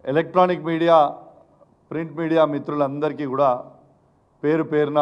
Electronic media print media మిత్రులందరికీ కూడా పేరు పేరున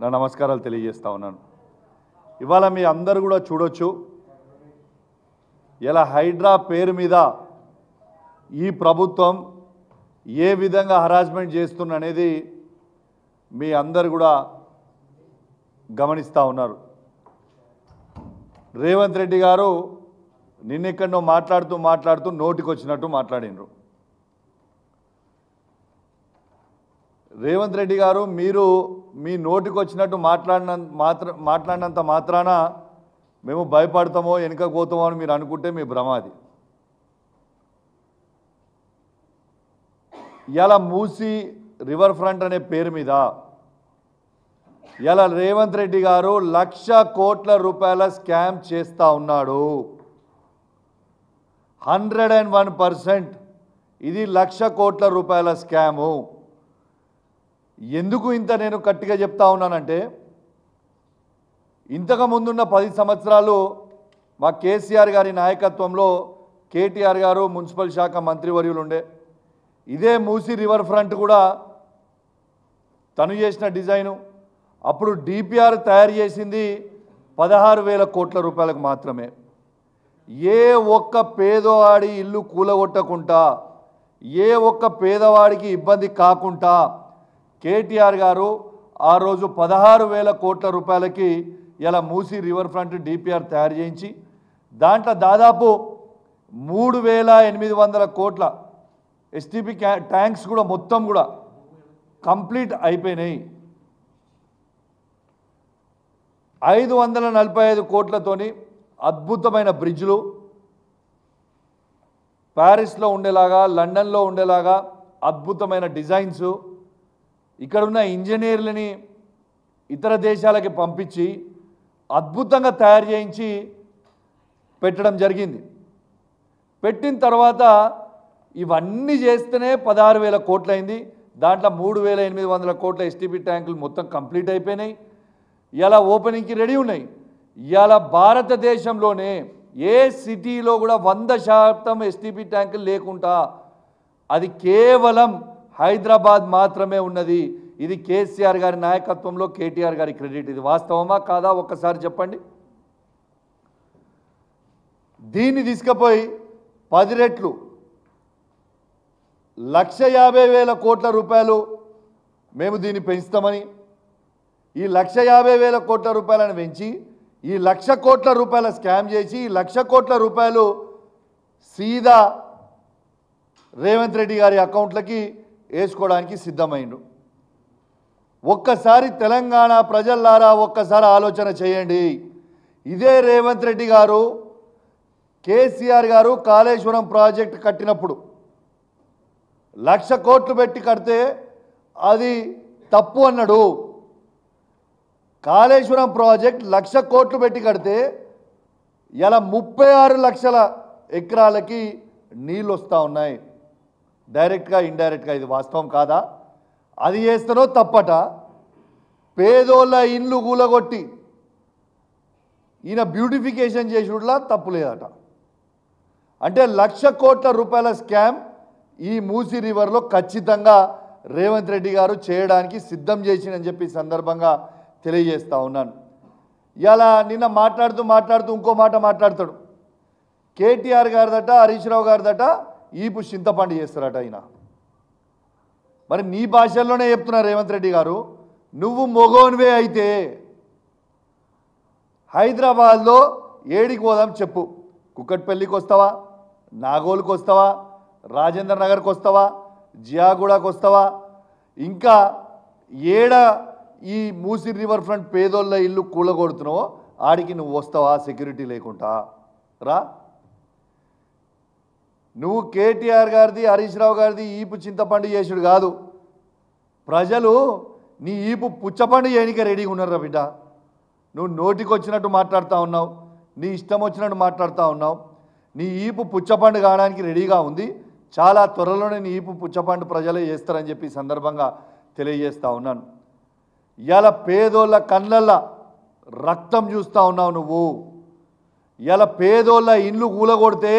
నా నమస్కారాలు తెలియజేస్తా ఉన్నాను. ఇవాళ మీ అందరూ కూడా చూడొచ్చు, ఇలా హైడ్రా పేరు మీద ఈ ప్రభుత్వం ఏ విధంగా హరాస్మెంట్ చేస్తుందనేది మీ అందరు కూడా గమనిస్తూ ఉన్నారు. రేవంత్ రెడ్డి గారు నిన్నెక్కడో మాట్లాడుతూ నోటికొచ్చినట్టు మాట్లాడినరు. రేవంత్ రెడ్డి గారు మీరు మీ నోటికొచ్చినట్టు మాట్లాడినంత మాత్రాన మేము భయపడతామో వెనుకపోతామో అని మీరు అనుకుంటే మీ భ్రమాది. ఇలా మూసి రివర్ ఫ్రంట్ అనే పేరు మీద ఇలా రేవంత్ రెడ్డి గారు 1,00,000 కోట్ల రూపాయల స్కామ్ చేస్తూ ఉన్నాడు. 101% ఇది 1,00,000 కోట్ల రూపాయల స్కాము. ఎందుకు ఇంత నేను గట్టిగా చెప్తా ఉన్నానంటే, ఇంతకు ముందున్న 10 సంవత్సరాలు మా కేసీఆర్ గారి నాయకత్వంలో కేటీఆర్ గారు మున్సిపల్ శాఖ మంత్రివర్యులు ఉండే. ఇదే మూసి రివర్ ఫ్రంట్ కూడా తను చేసిన డిజైను. అప్పుడు డిపిఆర్ తయారు చేసింది 16,000 కోట్ల రూపాయలకు మాత్రమే. ఏ ఒక్క పేదవాడి ఇల్లు కూలగొట్టకుండా, ఏ ఒక్క పేదవాడికి ఇబ్బంది కాకుండా కేటీఆర్ గారు ఆ రోజు 16,000 కోట్ల రూపాయలకి ఇలా మూసి రివర్ ఫ్రంట్ డిపిఆర్ తయారు చేయించి దాంట్లో దాదాపు 3,800 కోట్ల ఎస్టీపీ ట్యాంక్స్ కూడా మొత్తం కూడా కంప్లీట్ అయిపోయినాయి. 545 కోట్లతోని అద్భుతమైన బ్రిడ్జ్లు ప్యారిస్లో ఉండేలాగా, లండన్లో ఉండేలాగా అద్భుతమైన డిజైన్స్, ఇక్కడున్న ఇంజనీర్లని ఇతర దేశాలకి పంపించి అద్భుతంగా తయారు చేయించి పెట్టడం జరిగింది. పెట్టిన తర్వాత ఇవన్నీ చేస్తేనే 16,000 కోట్లు అయింది. దాంట్లో 3,800 కోట్ల ఎస్టీపీ ట్యాంకులు మొత్తం కంప్లీట్ అయిపోయినాయి. ఇలా ఓపెనింగ్కి రెడీ ఉన్నాయి. ఇలా భారతదేశంలోనే ఏ సిటీలో కూడా 100% ఎస్టీపీ ట్యాంకులు లేకుండా అది కేవలం హైదరాబాద్ మాత్రమే ఉన్నది. ఇది కేసీఆర్ గారి నాయకత్వంలో కేటీఆర్ గారి క్రెడిట్. ఇది వాస్తవమా కాదా ఒక్కసారి చెప్పండి. దీన్ని తీసుకుపోయి 10 రెట్లు 1,50,000 కోట్ల రూపాయలు మేము దీన్ని పెంచుతామని, ఈ 1,50,000 కోట్ల రూపాయలను పెంచి ఈ 1,00,000 కోట్ల రూపాయల స్కామ్ చేసి ఈ 1,00,000 కోట్ల రూపాయలు సీదా రేవంత్ రెడ్డి గారి అకౌంట్లకి వేసుకోవడానికి సిద్ధమైండు. ఒక్కసారి తెలంగాణ ప్రజల్లారా ఒక్కసారి ఆలోచన చేయండి. ఇదే రేవంత్ రెడ్డి గారు కేసీఆర్ గారు కాళేశ్వరం ప్రాజెక్ట్ కట్టినప్పుడు 1,00,000 కోట్లు పెట్టి కడితే అది తప్పు అన్నాడు. కాళేశ్వరం ప్రాజెక్ట్ 1,00,000 కోట్లు పెట్టి కడితే ఇలా 36 లక్షల ఎకరాలకి నీళ్ళు వస్తూ ఉన్నాయి, డైరెక్ట్గా ఇండైరెక్ట్గా. ఇది వాస్తవం కాదా? అది చేస్తానో తప్పట. పేదోళ్ళ ఇండ్లు కూలగొట్టి ఈయన బ్యూటిఫికేషన్ చేసుడులా తప్పు లేదట. అంటే 1,00,000 కోట్ల రూపాయల స్కామ్ ఈ మూసీ రివర్లో ఖచ్చితంగా రేవంత్ రెడ్డి గారు చేయడానికి సిద్ధం చేసిందని చెప్పి సందర్భంగా తెలియజేస్తూ ఉన్నాను. ఇలా నిన్న మాట్లాడుతూ ఇంకో మాట మాట్లాడతాడు. కేటీఆర్ గారిదట, హరీష్ రావు గారిదట ఈపు చింతపండు చేస్తారట ఆయన. మరి నీ భాషల్లోనే చెప్తున్నా రేవంత్ రెడ్డి గారు, నువ్వు మొగోన్వే అయితే హైదరాబాద్లో ఏడికి పోదాం చెప్పు. కుక్కట్పల్లికి వస్తావా, నాగోల్కి వస్తావా, రాజేంద్ర నగర్కి వస్తావా, జియాగూడకు వస్తావా, ఇంకా ఏడ ఈ మూసీ రివర్ ఫ్రంట్ పేదోళ్ళ ఇల్లు కూలగొడుతున్నావో ఆడికి నువ్వు వస్తావా సెక్యూరిటీ లేకుండా? రా. నువ్వు కేటీఆర్ గారిది, హరీష్ రావు గారిది ఈపు చింతపండు చేసుడు కాదు. ప్రజలు నీ ఈపు పుచ్చపండు చేయనికే రెడీగా ఉన్నారా బిడ్డ. నువ్వు నోటికి వచ్చినట్టు మాట్లాడుతూ ఉన్నావు, నీ ఇష్టం వచ్చినట్టు మాట్లాడుతూ ఉన్నావు. నీ ఈపు పుచ్చపండు కావడానికి రెడీగా ఉంది. చాలా త్వరలోనే నీ ఈపు పుచ్చపండు ప్రజలే చేస్తారని చెప్పి సందర్భంగా తెలియజేస్తూ ఉన్నాను. ఇలా పేదోళ్ళ కళ్ళల్లో రక్తం చూస్తూ ఉన్నావు నువ్వు. ఇలా పేదోళ్ళ ఇండ్లు కూలగొడితే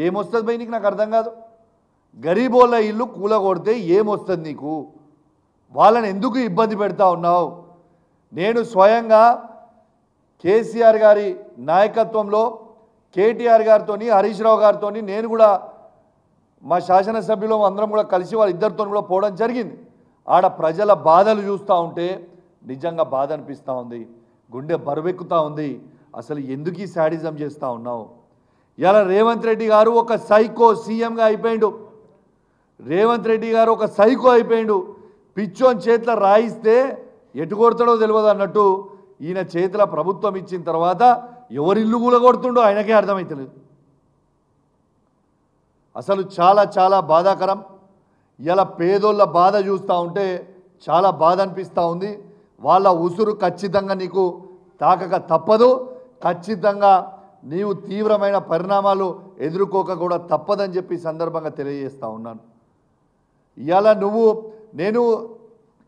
ఏమొస్తుంది భయ్ నీకు? నాకు అర్థం కాదు. గరీబోళ్ళ ఇల్లు కూలగొడితే ఏమొస్తుంది నీకు? వాళ్ళని ఎందుకు ఇబ్బంది పెడతా ఉన్నావు? నేను స్వయంగా కేసీఆర్ గారి నాయకత్వంలో కేటీఆర్ గారితో హరీష్ రావు గారితో నేను కూడా మా శాసనసభ్యులు అందరం కూడా కలిసి వాళ్ళిద్దరితో కూడా పోవడం జరిగింది. ఆడ ప్రజల బాధలు చూస్తూ ఉంటే నిజంగా బాధ అనిపిస్తూ ఉంది, గుండె బరువెక్కుతూ ఉంది. అసలు ఎందుకు ఈ శాడిజం చేస్తూ ఉన్నావు? ఇలా రేవంత్ రెడ్డి గారు ఒక సైకో సీఎంగా అయిపోయిండు. రేవంత్ రెడ్డి గారు ఒక సైకో అయిపోయిండు. పిచ్చోని చేతిలో రాయిస్తే ఎటు కొడతాడో తెలియదు అన్నట్టు ఈయన చేతిలో ప్రభుత్వం ఇచ్చిన తర్వాత ఎవరిల్లు కూలగొడుతుండో ఆయనకే అర్థమవుతలేదు. అసలు చాలా చాలా బాధాకరం. ఇలా పేదోళ్ళ బాధ చూస్తూ ఉంటే చాలా బాధ అనిపిస్తూ ఉంది. వాళ్ళ ఉసురు ఖచ్చితంగా నీకు తాకక తప్పదు. ఖచ్చితంగా నీవు తీవ్రమైన పరిణామాలు ఎదుర్కోక కూడా తప్పదని చెప్పి సందర్భంగా తెలియజేస్తూ ఉన్నాను. ఇలా నేను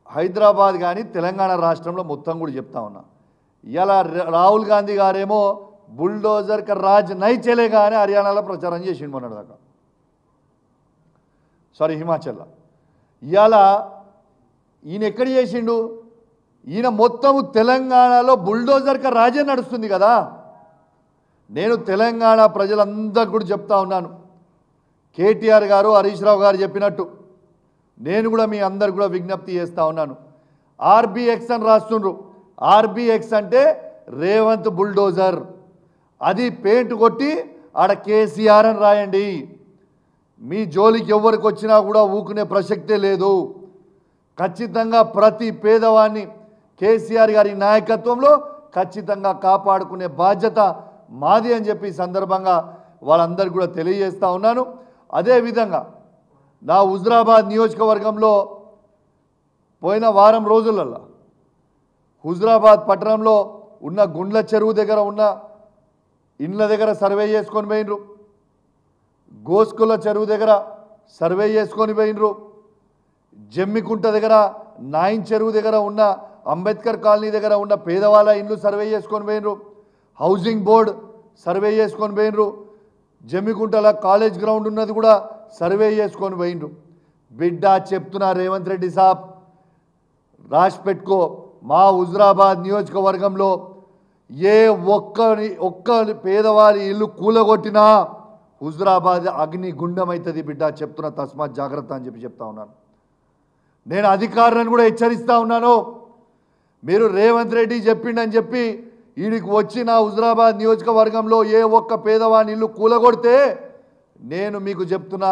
హైదరాబాద్ కానీ తెలంగాణ రాష్ట్రంలో మొత్తం కూడా చెప్తా ఉన్నా. ఇలా రాహుల్ గాంధీ గారేమో బుల్డోజర్ కా రాజ్ నై చలేగా అని హర్యానాలో ప్రచారం చేసిండు మొన్నటిదాకా, సారీ హిమాచల్లో. ఇవాళ ఈయన ఎక్కడ చేసిండు? ఈయన మొత్తము తెలంగాణలో బుల్డోజర్ కా రాజే నడుస్తుంది కదా. నేను తెలంగాణ ప్రజలందరూ కూడా చెప్తా ఉన్నాను, కేటీఆర్ గారు హరీష్ రావు గారు చెప్పినట్టు నేను కూడా మీ అందరు కూడా విజ్ఞప్తి చేస్తూ ఉన్నాను. ఆర్బీఎక్స్ అని రాస్తుండ్రు. ఆర్బీఎక్స్ అంటే రేవంత్ బుల్డోజర్. అది పెయింట్ కొట్టి ఆడ కేసీఆర్ అని రాయండి. మీ జోలికి ఎవరికి వచ్చినా కూడా ఊకునే ప్రసక్తే లేదు. ఖచ్చితంగా ప్రతి పేదవాడిని కేసీఆర్ గారి నాయకత్వంలో ఖచ్చితంగా కాపాడుకునే బాధ్యత మాది అని చెప్పి సందర్భంగా వాళ్ళందరికీ కూడా తెలియజేస్తూ ఉన్నాను. అదేవిధంగా నా హుజురాబాద్ నియోజకవర్గంలో పోయిన వారం రోజులలో హుజురాబాద్ పట్టణంలో ఉన్న గుండ్ల చెరువు దగ్గర ఉన్న ఇండ్ల దగ్గర సర్వే చేసుకొని పోయినరు. గోస్కుల చెరువు దగ్గర సర్వే చేసుకొని పోయినరు. జమ్మికుంట దగ్గర నాయిన్ చెరువు దగ్గర ఉన్న అంబేద్కర్ కాలనీ దగ్గర ఉన్న పేదవాళ్ళ ఇండ్లు సర్వే చేసుకొని పోయినరు. హౌసింగ్ బోర్డు సర్వే చేసుకొని పోయినరు. జమ్మికుంటల కాలేజ్ గ్రౌండ్ ఉన్నది కూడా సర్వే చేసుకొని పోయినరు. బిడ్డ చెప్తున్నా రేవంత్ రెడ్డి సాబ్, రాసి పెట్టుకో, మా హుజురాబాద్ నియోజకవర్గంలో ఏ ఒక్క పేదవారి ఇల్లు కూలగొట్టినా హుజురాబాద్ అగ్ని గుండమవుతుంది బిడ్డ, చెప్తున్నా, తస్మాత్ జాగ్రత్త అని చెప్పి చెప్తా ఉన్నాను. నేను అధికారులను కూడా హెచ్చరిస్తూ ఉన్నాను, మీరు రేవంత్ రెడ్డి చెప్పిండని చెప్పి వీడికి వచ్చి నా హుజురాబాద్ నియోజకవర్గంలో ఏ ఒక్క పేదవాని ఇల్లు కూలగొడితే నేను మీకు చెప్తున్నా,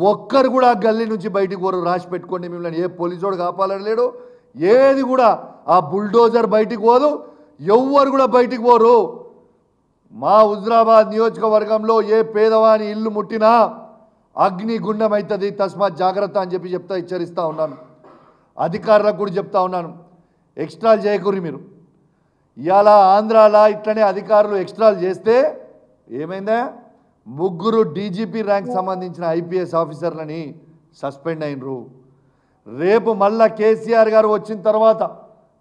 ఒక్కరు కూడా గల్లీ నుంచి బయటికి పోరు. రాసి పెట్టుకోండి, మిమ్మల్ని ఏ పోలీసోడు కాపాలని లేడు, ఏది కూడా ఆ బుల్డోజర్ బయటికి పోదు, ఎవ్వరు కూడా బయటికి పోరు. మా హుజురాబాద్ నియోజకవర్గంలో ఏ పేదవాని ఇల్లు ముట్టినా అగ్ని గుండం అవుతుంది, తస్మాత్ జాగ్రత్త అని చెప్పి హెచ్చరిస్తూ ఉన్నాను. అధికారులకు కూడా చెప్తా ఉన్నాను, ఎక్స్ట్రాలు చేయకూరి మీరు. ఇవాళ ఆంధ్రాలో ఇట్లనే అధికారులు ఎక్స్ట్రాలు చేస్తే ఏమైందా, 3 డీజీపీ ర్యాంక్ సంబంధించిన ఐపీఎస్ ఆఫీసర్లని సస్పెండ్ అయినరు. రేపు మళ్ళా కేసీఆర్ గారు వచ్చిన తర్వాత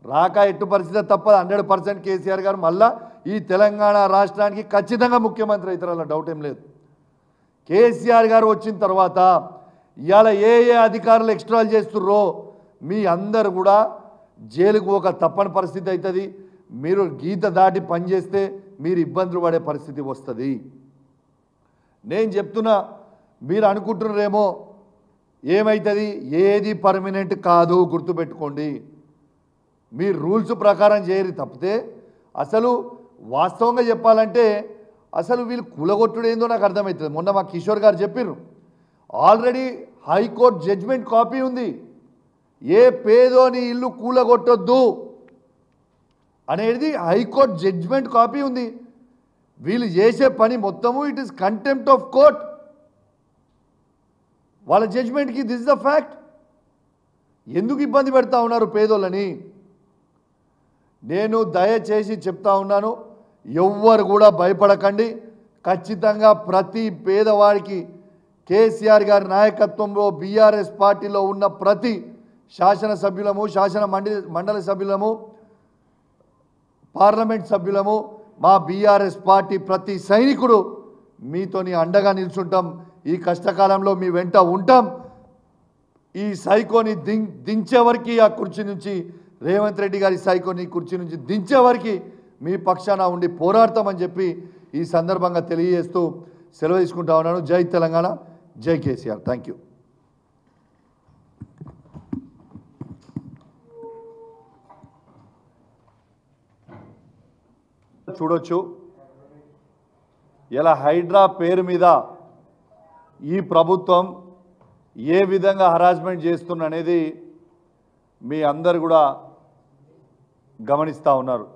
రాక ఎట్టు పరిస్థితి తప్పదు, 100% కేసీఆర్ గారు మళ్ళా ఈ తెలంగాణ రాష్ట్రానికి ఖచ్చితంగా ముఖ్యమంత్రి అవుతారు, డౌట్ ఏం లేదు. కేసీఆర్ గారు వచ్చిన తర్వాత ఇవాళ ఏ అధికారులు ఎక్స్ట్రాలు చేస్తుర్రో మీ అందరు కూడా జైలుకు ఒక తప్పని పరిస్థితి అవుతుంది. మీరు గీత దాటి పనిచేస్తే మీరు ఇబ్బందులు పడే పరిస్థితి వస్తుంది. నేను చెప్తున్నా, మీరు అనుకుంటున్నారేమో ఏమవుతుంది, ఏది పర్మనెంట్ కాదు, గుర్తుపెట్టుకోండి. మీరు రూల్స్ ప్రకారం చేయరు తప్పితే అసలు వాస్తవంగా చెప్పాలంటే అసలు వీళ్ళు కూలగొట్టుడు ఏందో నాకు అర్థమవుతుంది. మొన్న మా కిషోర్ గారు చెప్పారు, ఆల్రెడీ హైకోర్టు జడ్జిమెంట్ కాపీ ఉంది, ఏ పేదోని ఇల్లు కూలగొట్టొద్దు అనేది హైకోర్టు జడ్జిమెంట్ కాపీ ఉంది. వీళ్ళు చేసే పని మొత్తము it is contempt of court. వాళ్ళ జడ్జిమెంట్కి దిస్ ద ఫ్యాక్ట్. ఎందుకు ఇబ్బంది పెడతా ఉన్నారు పేదోళ్ళని? నేను దయచేసి చెప్తా ఉన్నాను, ఎవ్వరు కూడా భయపడకండి. ఖచ్చితంగా ప్రతి పేదవాడికి కేసీఆర్ గారి నాయకత్వంలో బీఆర్ఎస్ పార్టీలో ఉన్న ప్రతి శాసనసభ్యులము, మండలి సభ్యులము, పార్లమెంట్ సభ్యులము, మా బీఆర్ఎస్ పార్టీ ప్రతి సైనికుడు మీతోని అండగా నిల్చుంటాం. ఈ కష్టకాలంలో మీ వెంట ఉంటాం. ఈ సైకోని దించే వరకు ఆ కుర్చీ నుంచి రేవంత్ రెడ్డి గారి సైకోని కుర్చీ నుంచి దించే వరకు మీ పక్షాన ఉండి పోరాడతామని చెప్పి ఈ సందర్భంగా తెలియజేస్తూ సెలవు తీసుకుంటా ఉన్నాను. జై తెలంగాణ, జై కేసీఆర్. Thank you. చూడొచ్చు ఇలా హైడ్రా పేరు మీద ఈ ప్రభుత్వం ఏ విధంగా హరాస్మెంట్ చేస్తున్న అనేది మీ అందరు కూడా గమనిస్తూ ఉన్నారు.